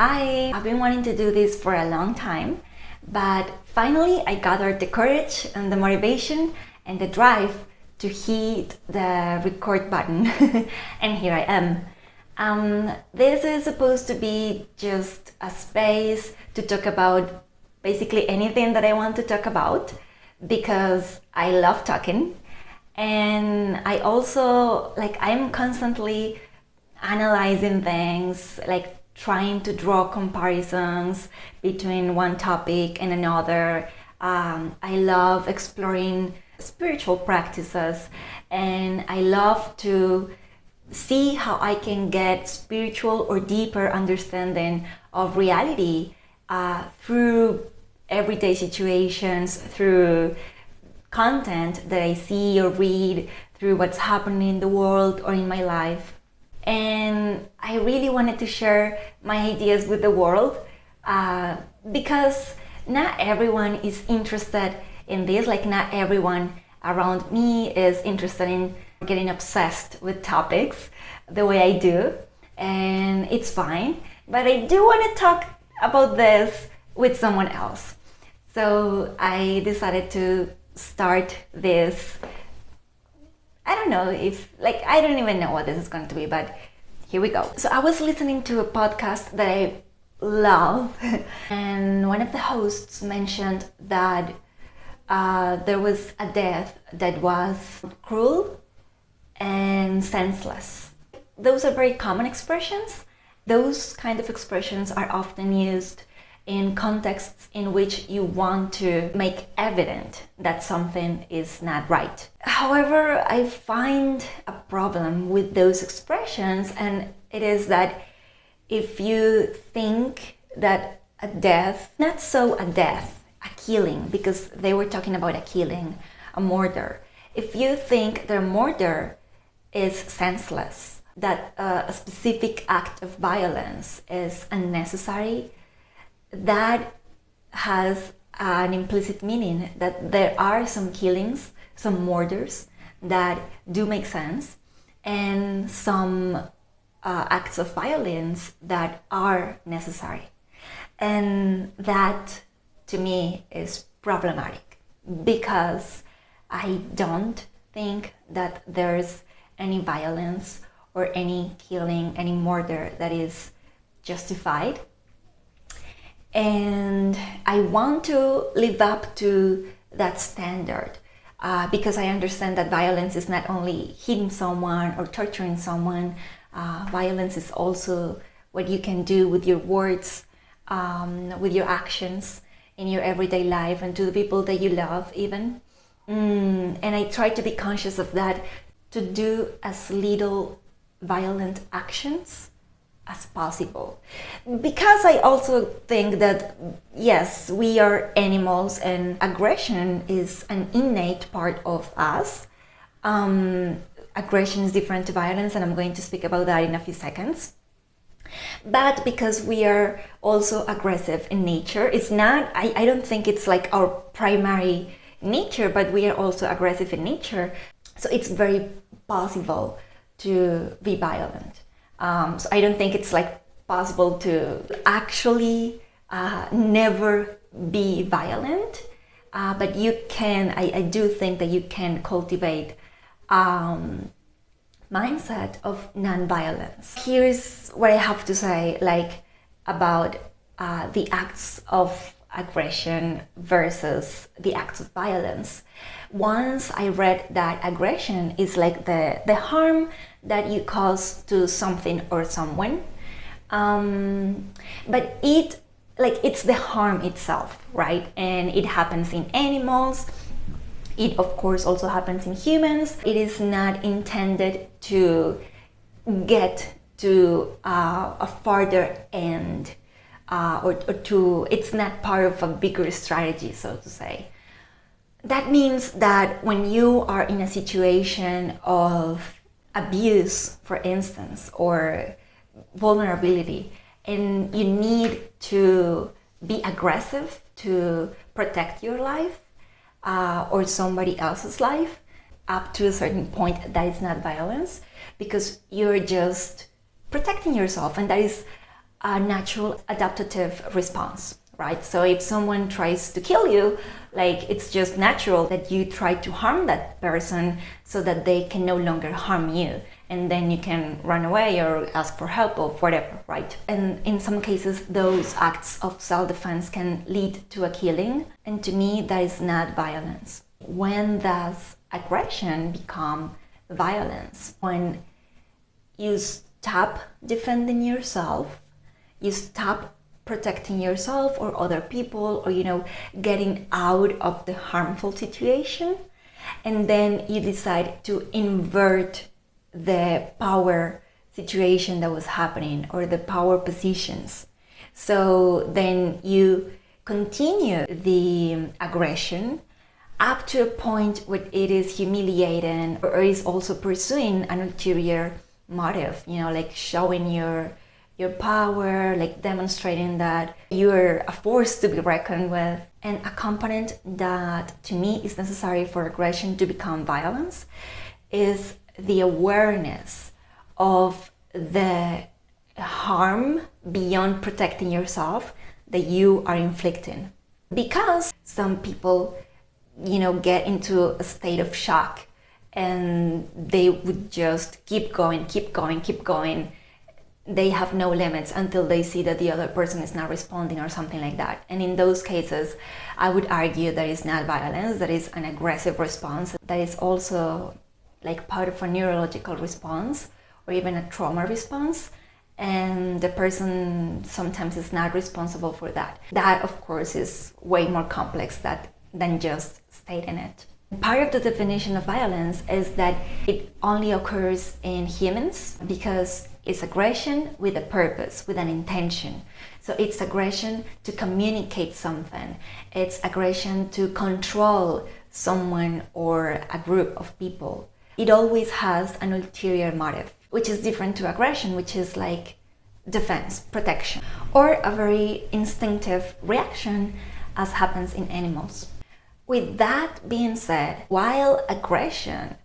Hi! I've been wanting to do this for a long time, but finally I gathered the courage and the motivation and the drive to hit the record button and here I am. This is supposed to be just a space to talk about basically anything that I want to talk about because I love talking, and I'm constantly analyzing things, like trying to draw comparisons between one topic and another. I love exploring spiritual practices, and I love to see how I can get spiritual or deeper understanding of reality through everyday situations, through content that I see or read, through what's happening in the world or in my life. And I really wanted to share my ideas with the world because not everyone is interested in this. Like, not everyone around me is interested in getting obsessed with topics the way I do, and it's fine. But I do want to talk about this with someone else. So I decided to start this. I don't know if, I don't even know what this is going to be, but here we go. So I was listening to a podcast that I love, and one of the hosts mentioned that there was a death that was cruel and senseless. Those are very common expressions. Those kind of expressions are often used in contexts in which you want to make evident that something is not right. However, I find a problem with those expressions, and it is that if you think that a death, not so a death, a killing, because they were talking about a killing, a murder. If you think the murder is senseless, that a specific act of violence is unnecessary, that has an implicit meaning that there are some killings, some murders that do make sense, and some acts of violence that are necessary. And that, to me, is problematic because I don't think that there's any violence or any killing, any murder that is justified. And I want to live up to that standard because I understand that violence is not only hitting someone or torturing someone. Violence is also what you can do with your words, with your actions in your everyday life, and to the people that you love even. And I try to be conscious of that, to do as little violent actions as possible, because I also think that yes, we are animals and aggression is an innate part of us. Aggression is different to violence, and I'm going to speak about that in a few seconds. But because we are also aggressive in nature, it's not, I don't think it's like our primary nature, but we are also aggressive in nature, so it's very possible to be violent. So I don't think it's possible to actually never be violent, but you can, I do think that you can cultivate mindset of non-violence. Here's what I have to say about the acts of aggression versus the acts of violence. Once I read that aggression is like the harm that you cause to something or someone, but it's the harm itself, right? And it happens in animals. It of course also happens in humans. It is not intended to get to a farther end, it's not part of a bigger strategy, so to say. That means that when you are in a situation of abuse, for instance, or vulnerability, and you need to be aggressive to protect your life or somebody else's life, up to a certain point, that is not violence, because you're just protecting yourself, and that is a natural adaptive response, right? So if someone tries to kill you, like, it's just natural that you try to harm that person so that they can no longer harm you. And then you can run away or ask for help or whatever, right? And in some cases, those acts of self-defense can lead to a killing. And to me, that is not violence. When does aggression become violence? When you stop defending yourself, you stop protecting yourself or other people, or, getting out of the harmful situation, and then you decide to invert the power situation that was happening, or the power positions. So then you continue the aggression up to a point where it is humiliating, or is also pursuing an ulterior motive, like showing your power, like demonstrating that you're a force to be reckoned with. An accompaniment that to me is necessary for aggression to become violence is the awareness of the harm beyond protecting yourself that you are inflicting. Because some people, get into a state of shock and they would just keep going. They have no limits until they see that the other person is not responding or something like that. And in those cases, I would argue that is not violence, that is an aggressive response, that is also like part of a neurological response or even a trauma response. And the person sometimes is not responsible for that. That, of course, is way more complex than just stating it. Part of the definition of violence is that it only occurs in humans because it's aggression with a purpose, with an intention. So it's aggression to communicate something. It's aggression to control someone or a group of people. It always has an ulterior motive, which is different to aggression, which is like defense, protection, or a very instinctive reaction, as happens in animals. With that being said, while aggression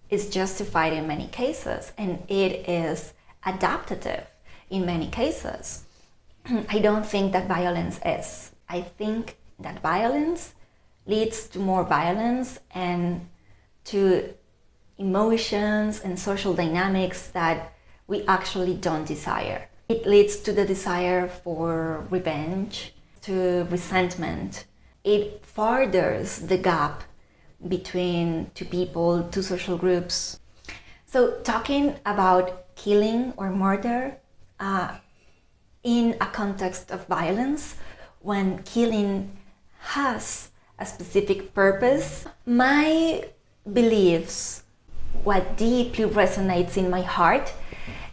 is justified in many cases and it is adaptive in many cases, I don't think that violence is. I think that violence leads to more violence and to emotions and social dynamics that we actually don't desire. It leads to the desire for revenge, to resentment. It furthers the gap between two people, two social groups. So talking about killing or murder in a context of violence, when killing has a specific purpose, my beliefs, what deeply resonates in my heart,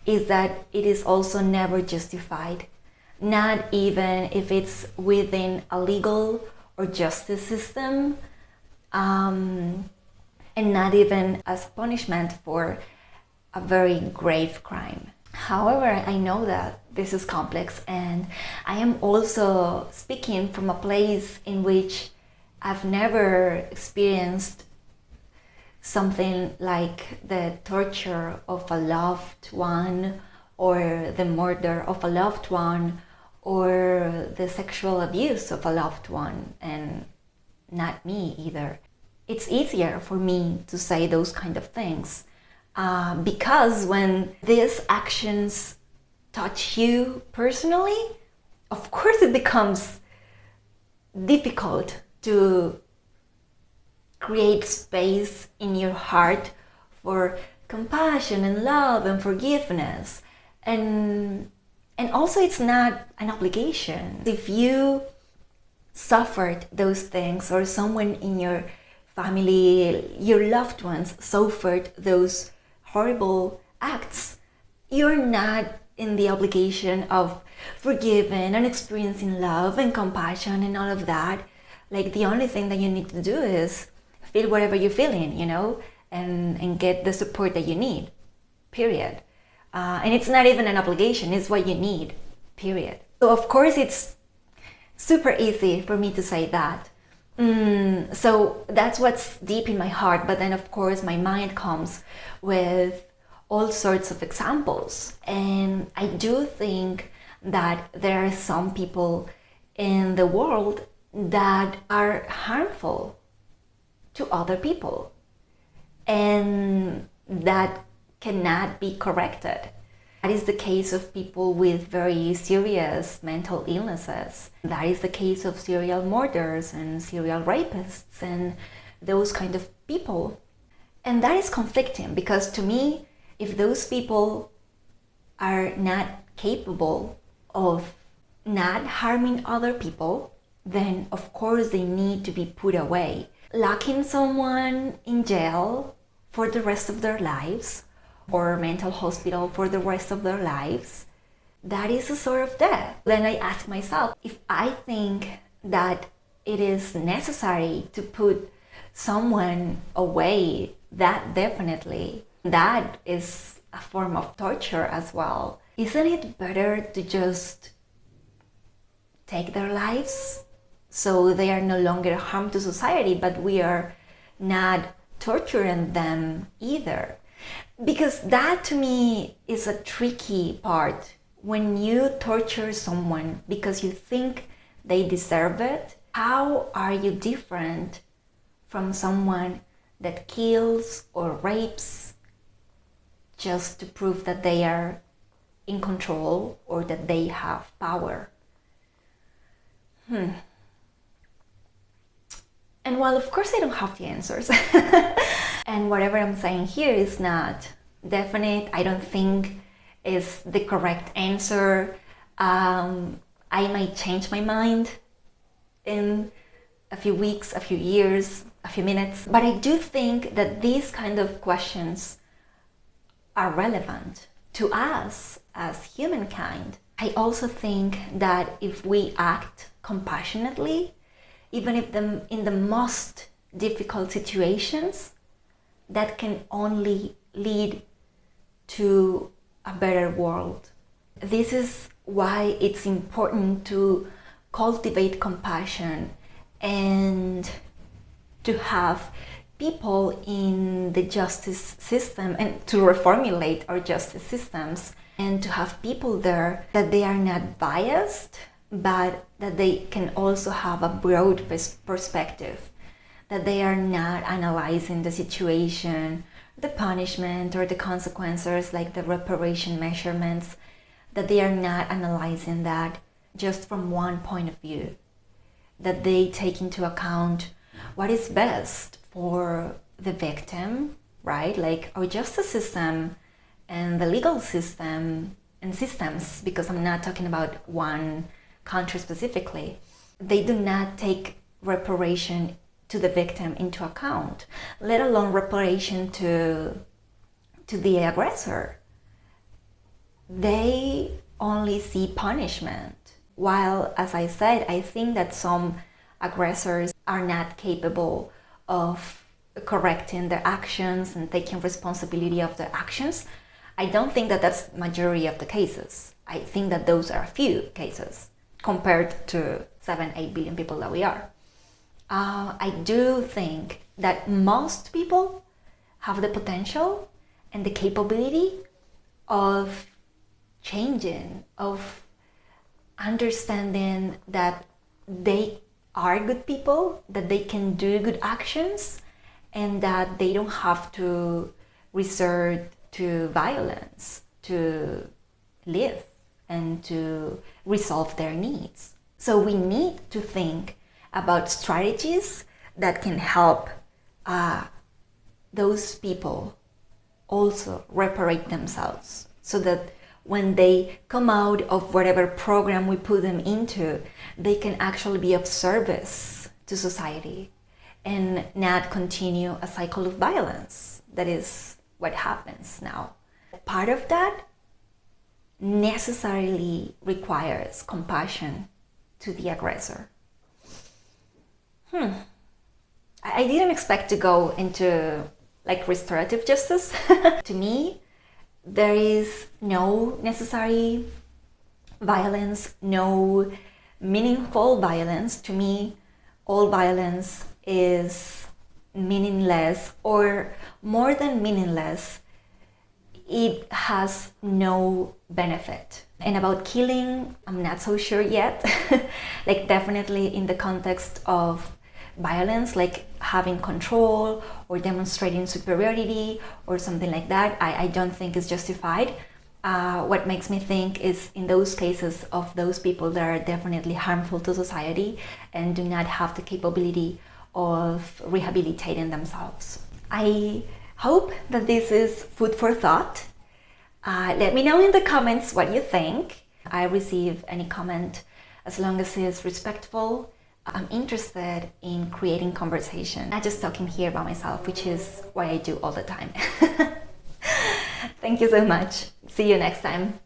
is that it is also never justified, not even if it's within a legal or justice system, and not even as punishment for a very grave crime. However, I know that this is complex, and I am also speaking from a place in which I've never experienced something like the torture of a loved one, or the murder of a loved one, or the sexual abuse of a loved one, and not me either. It's easier for me to say those kind of things because when these actions touch you personally, of course it becomes difficult to create space in your heart for compassion and love and forgiveness. And also, it's not an obligation. If you suffered those things, or someone in your family, your loved ones suffered those horrible acts, you're not in the obligation of forgiving and experiencing love and compassion and all of that. Like, the only thing that you need to do is feel whatever you're feeling, and get the support that you need, period. And it's not even an obligation, it's what you need, period. So of course it's super easy for me to say that. So that's what's deep in my heart, but then of course my mind comes with all sorts of examples. And I do think that there are some people in the world that are harmful to other people and that cannot be corrected. That is the case of people with very serious mental illnesses. That is the case of serial murderers and serial rapists and those kind of people. And that is conflicting, because to me, if those people are not capable of not harming other people, then of course they need to be put away. Locking someone in jail for the rest of their lives, or mental hospital for the rest of their lives, that is a sort of death. Then I ask myself, if I think that it is necessary to put someone away, that definitely, that is a form of torture as well. Isn't it better to just take their lives so they are no longer harm to society, but we are not torturing them either? Because that to me is a tricky part. When you torture someone because you think they deserve it, how are you different from someone that kills or rapes just to prove that they are in control or that they have power? And while of course I don't have the answers, and whatever I'm saying here is not definite, I don't think is the correct answer. I might change my mind in a few weeks, a few years, a few minutes, but I do think that these kind of questions are relevant to us as humankind. I also think that if we act compassionately, even if in the most difficult situations, that can only lead to a better world. This is why it's important to cultivate compassion and to have people in the justice system, and to reformulate our justice systems, and to have people there that they are not biased, but that they can also have a broad perspective, that they are not analyzing the situation, the punishment or the consequences, like the reparation measurements, that they are not analyzing that just from one point of view, that they take into account what is best for the victim, right? Like our justice system and the legal system and systems, because I'm not talking about one country specifically, they do not take reparation to the victim into account, let alone reparation to the aggressor. They only see punishment. While, as I said, I think that some aggressors are not capable of correcting their actions and taking responsibility of their actions. I don't think that that's majority of the cases. I think that those are a few cases compared to 7-8 billion people that we are. I do think that most people have the potential and the capability of changing, of understanding that they are good people, that they can do good actions, and that they don't have to resort to violence to live and to resolve their needs. So we need to think about strategies that can help those people also reparate themselves, so that when they come out of whatever program we put them into, they can actually be of service to society and not continue a cycle of violence. That is what happens now. Part of that necessarily requires compassion to the aggressor. I didn't expect to go into like restorative justice. To me, there is no necessary violence, no meaningful violence. To me, all violence is meaningless, or more than meaningless, it has no benefit. And about killing, I'm not so sure yet. Like definitely in the context of violence, like having control or demonstrating superiority or something like that, I don't think is justified. What makes me think is in those cases of those people that are definitely harmful to society and do not have the capability of rehabilitating themselves. I hope that this is food for thought. Let me know in the comments what you think. I receive any comment as long as it's respectful. I'm interested in creating conversation, not just talking here by myself, which is what I do all the time. Thank you so much. See you next time.